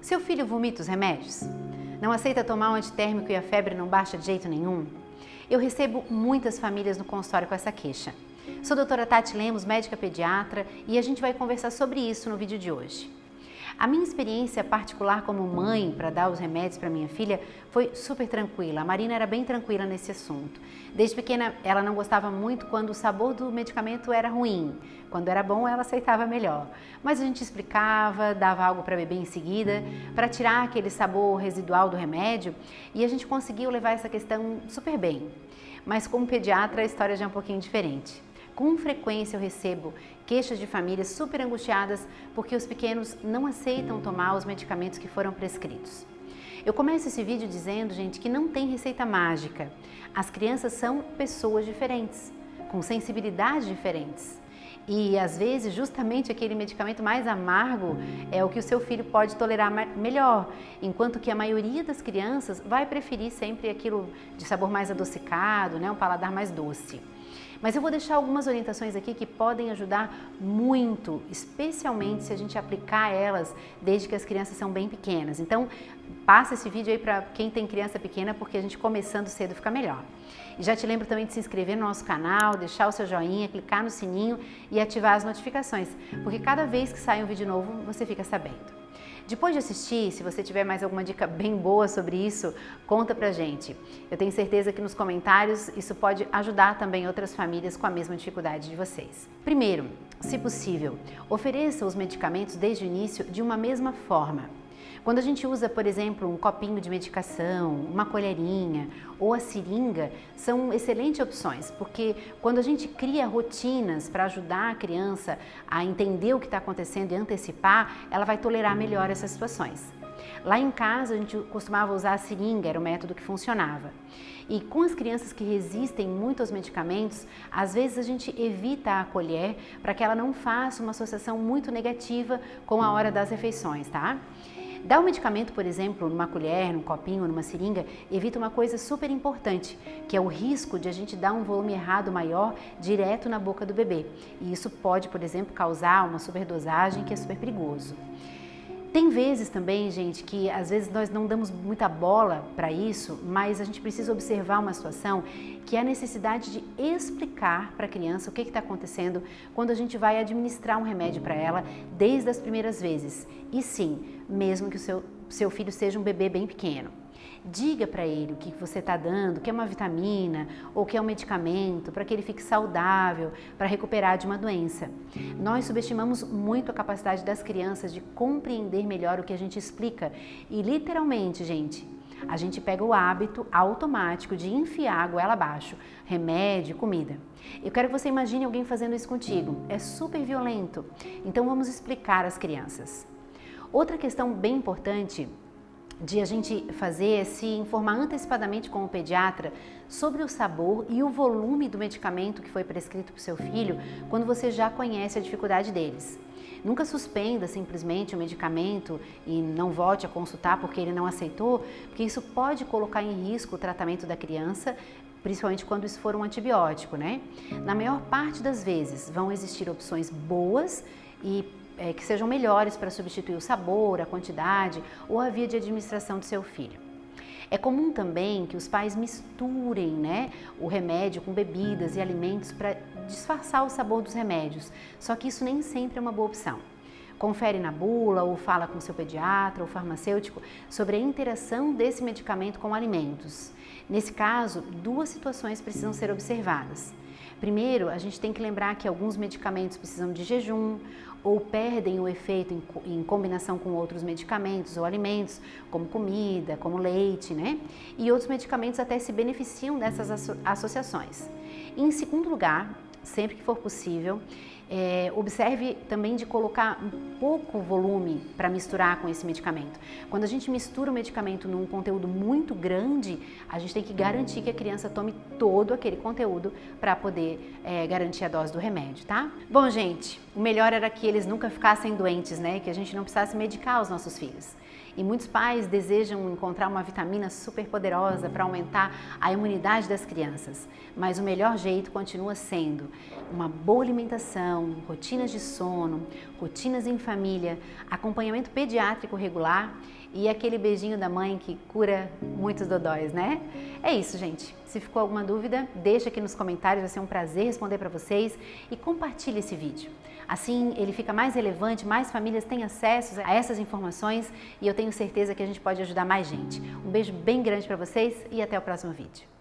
Seu filho vomita os remédios? Não aceita tomar um antitérmico e a febre não baixa de jeito nenhum? Eu recebo muitas famílias no consultório com essa queixa. Sou a doutora Tati Lemos, médica pediatra, e a gente vai conversar sobre isso no vídeo de hoje. A minha experiência particular como mãe para dar os remédios para minha filha foi super tranquila. A Marina era bem tranquila nesse assunto. Desde pequena ela não gostava muito quando o sabor do medicamento era ruim. Quando era bom ela aceitava melhor. Mas a gente explicava, dava algo para beber em seguida, para tirar aquele sabor residual do remédio, e a gente conseguiu levar essa questão super bem. Mas como pediatra a história já é um pouquinho diferente. Com frequência eu recebo queixas de famílias super angustiadas porque os pequenos não aceitam tomar os medicamentos que foram prescritos. Eu começo esse vídeo dizendo, gente, que não tem receita mágica. As crianças são pessoas diferentes, com sensibilidades diferentes. E às vezes justamente aquele medicamento mais amargo é o que o seu filho pode tolerar melhor, enquanto que a maioria das crianças vai preferir sempre aquilo de sabor mais adocicado, né, um paladar mais doce. Mas eu vou deixar algumas orientações aqui que podem ajudar muito, especialmente se a gente aplicar elas desde que as crianças são bem pequenas. Então, passa esse vídeo aí para quem tem criança pequena, porque a gente começando cedo fica melhor. E já te lembro também de se inscrever no nosso canal, deixar o seu joinha, clicar no sininho e ativar as notificações, porque cada vez que sai um vídeo novo, você fica sabendo. Depois de assistir, se você tiver mais alguma dica bem boa sobre isso, conta pra gente. Eu tenho certeza que nos comentários isso pode ajudar também outras famílias com a mesma dificuldade de vocês. Primeiro, se possível, ofereça os medicamentos desde o início de uma mesma forma. Quando a gente usa, por exemplo, um copinho de medicação, uma colherinha ou a seringa, são excelentes opções, porque quando a gente cria rotinas para ajudar a criança a entender o que está acontecendo e antecipar, ela vai tolerar melhor essas situações. Lá em casa a gente costumava usar a seringa, era o método que funcionava. E com as crianças que resistem muito aos medicamentos, às vezes a gente evita a colher para que ela não faça uma associação muito negativa com a hora das refeições, tá? Dar o medicamento, por exemplo, numa colher, num copinho, numa seringa, evita uma coisa super importante, que é o risco de a gente dar um volume errado maior direto na boca do bebê. E isso pode, por exemplo, causar uma superdosagem que é super perigoso. Tem vezes também, gente, que às vezes nós não damos muita bola para isso, mas a gente precisa observar uma situação que é a necessidade de explicar para a criança o que está acontecendo quando a gente vai administrar um remédio para ela desde as primeiras vezes. E sim, mesmo que o seu filho seja um bebê bem pequeno. Diga para ele o que você está dando, que é uma vitamina ou que é um medicamento, para que ele fique saudável, para recuperar de uma doença. Nós subestimamos muito a capacidade das crianças de compreender melhor o que a gente explica e literalmente, gente, a gente pega o hábito automático de enfiar a goela abaixo, remédio, comida. Eu quero que você imagine alguém fazendo isso contigo. É super violento. Então vamos explicar às crianças. Outra questão bem importante de a gente fazer é se informar antecipadamente com o pediatra sobre o sabor e o volume do medicamento que foi prescrito para o seu filho quando você já conhece a dificuldade deles. Nunca suspenda simplesmente o medicamento e não volte a consultar porque ele não aceitou, porque isso pode colocar em risco o tratamento da criança, principalmente quando isso for um antibiótico, né? Na maior parte das vezes vão existir opções boas e que sejam melhores para substituir o sabor, a quantidade ou a via de administração do seu filho. É comum também que os pais misturem, né, o remédio com bebidas e alimentos para disfarçar o sabor dos remédios, só que isso nem sempre é uma boa opção. Confere na bula ou fala com seu pediatra ou farmacêutico sobre a interação desse medicamento com alimentos. Nesse caso, duas situações precisam ser observadas. Primeiro, a gente tem que lembrar que alguns medicamentos precisam de jejum ou perdem o efeito em combinação com outros medicamentos ou alimentos, como comida, como leite, né? E outros medicamentos até se beneficiam dessas associações. E, em segundo lugar, sempre que for possível, observe também de colocar um pouco volume para misturar com esse medicamento. Quando a gente mistura o medicamento num conteúdo muito grande, a gente tem que garantir que a criança tome todo aquele conteúdo para poder garantir a dose do remédio, tá? Bom, gente, o melhor era que eles nunca ficassem doentes, né? Que a gente não precisasse medicar os nossos filhos. E muitos pais desejam encontrar uma vitamina super poderosa para aumentar a imunidade das crianças. Mas o melhor jeito continua sendo uma boa alimentação, rotinas de sono, rotinas em família, acompanhamento pediátrico regular e aquele beijinho da mãe que cura muitos dodóis, né? É isso, gente. Se ficou alguma dúvida, deixa aqui nos comentários, vai ser um prazer responder para vocês e compartilhe esse vídeo. Assim ele fica mais relevante, mais famílias têm acesso a essas informações e eu tenho certeza que a gente pode ajudar mais gente. Um beijo bem grande para vocês e até o próximo vídeo.